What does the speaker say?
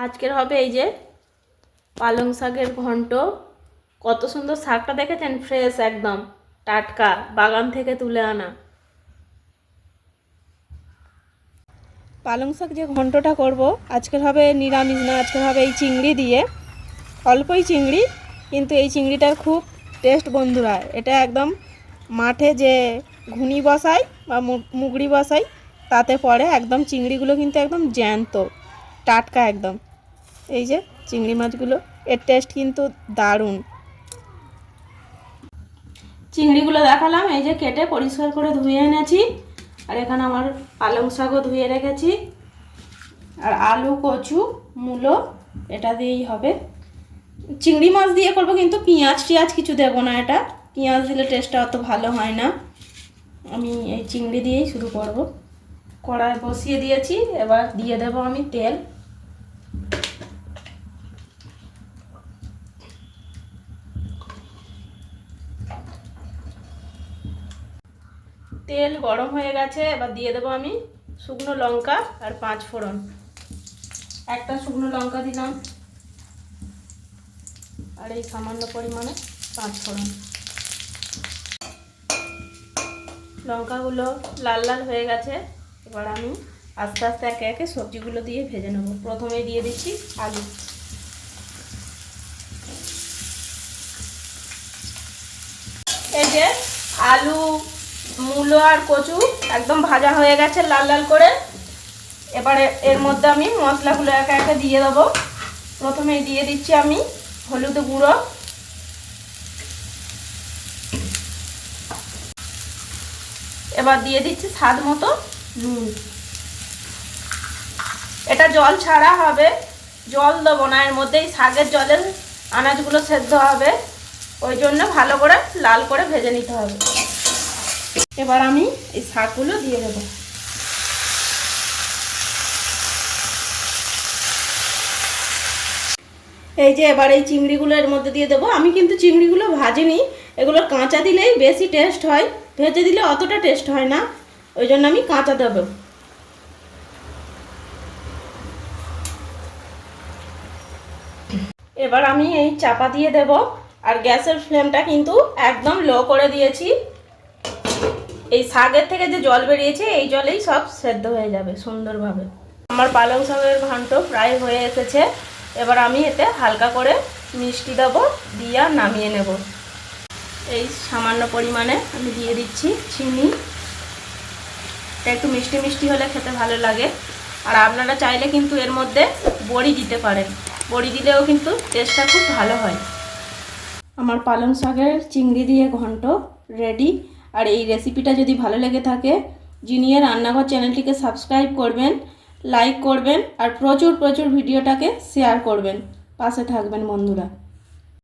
আজকের হবে এই যে পালং শাকের ঘন্ট। কত সুন্দর শাকটা দেখেছেন, ফ্রেশ একদম টাটকা বাগান থেকে তুলে আনা। পালং শাক যে ঘন্টটা করব আজকের হবে নিরামিষ না, আজকের হবে এই চিংড়ি দিয়ে। অল্পই চিংড়ি, কিন্তু এই চিংড়িটার খুব টেস্ট বন্ধুরা। এটা একদম মাঠে যে ঘুনি বসাই বা মুগড়ি বসাই তাতে পড়ে, একদম চিংড়িগুলো কিন্তু একদম জ্যান্ত টাটকা একদম। এই যে চিংড়ি মাছগুলো, এর টেস্ট কিন্তু দারুণ। চিংড়িগুলো দেখালাম, এই যে কেটে পরিষ্কার করে ধুয়ে এনেছি। আর এখানে আমার পালং শাকও ধুয়ে রেখেছি। আর আলু, কচু, মূলো এটা দিয়েই হবে। চিংড়ি মাছ দিয়ে করবো, কিন্তু পেঁয়াজ টিয়াজ কিছু দেবো না। এটা পেঁয়াজ দিলে টেস্টটা অত ভালো হয় না। আমি এই চিংড়ি দিয়েই শুরু করব। কড়াই বসিয়ে দিয়েছি, এবার দিয়ে দেবো আমি তেল। তেল গরম হয়ে গেছে, এবার দিয়ে দেবো আমি শুকনো লঙ্কা আর 5 ফোড়ন। একটা শুকনো লঙ্কা দিলাম, আর এই সামান্য পরিমাণে 5 ফোড়ন। লঙ্কাগুলো লাল লাল হয়ে গেছে, এবার আমি আস্তে আস্তে একে একে সবজিগুলো দিয়ে ভেজে নেব। প্রথমেই দিয়ে দিচ্ছি আলু। এই যে আলু, মূলো আর কচু একদম ভাজা হয়ে গেছে লাল লাল করে। এবারে এর মধ্যে আমি মশলাগুলো একে একে দিয়ে দেবো। প্রথমেই দিয়ে দিচ্ছি আমি হলুদ গুঁড়ো, এবার দিয়ে দিচ্ছি স্বাদ মতো নুন। এটা জল ছাড়া হবে, জল দেবো না এর মধ্যেই, শাকের জলে আনাজগুলো সেদ্ধ হবে, ওই জন্য ভালো করে লাল করে ভেজে নিতে হবে। এবার আমি এই শাকগুলো দিয়ে দেবো। এই যে এবার এই চিংড়িগুলো এর মধ্যে দিয়ে দেবো। আমি কিন্তু চিংড়িগুলো ভাজিনি, এগুলো কাঁচা দিলেই বেশি টেস্ট হয়, ভেজে দিলে অতটা টেস্ট হয় না, ওই জন্য আমি কাঁচা দেবো। এবার আমি এই চাপা দিয়ে দেব, আর গ্যাসের ফ্লেমটা কিন্তু একদম লো করে দিয়েছি। এই শাকের থেকে যে জল বেরিয়েছে এই জলেই সব সেদ্ধ হয়ে যাবে সুন্দরভাবে। আমার পালং শাকের ঘন্ট প্রায় হয়ে এসেছে। এবার আমি এতে হালকা করে মিষ্টি দেবো, দিয়ে নামিয়ে নেব। এই সামান্য পরিমাণে আমি দিয়ে দিচ্ছি চিনি। এটা একটু মিষ্টি মিষ্টি হলে খেতে ভালো লাগে। আর আপনারা চাইলে কিন্তু এর মধ্যে বড়ি দিতে পারেন, বড়ি দিলেও কিন্তু টেস্টটা খুব ভালো হয়। আমার পালং শাকের চিংড়ি দিয়ে ঘন্ট রেডি। আর এই রেসিপিটা যদি ভালো লেগে থাকে, জিনিয়া রান্নাঘর চ্যানেলটিকে সাবস্ক্রাইব করবেন, লাইক করবেন, আর প্রচুর প্রচুর ভিডিওটাকে শেয়ার করবেন। পাশে থাকবেন বন্ধুরা।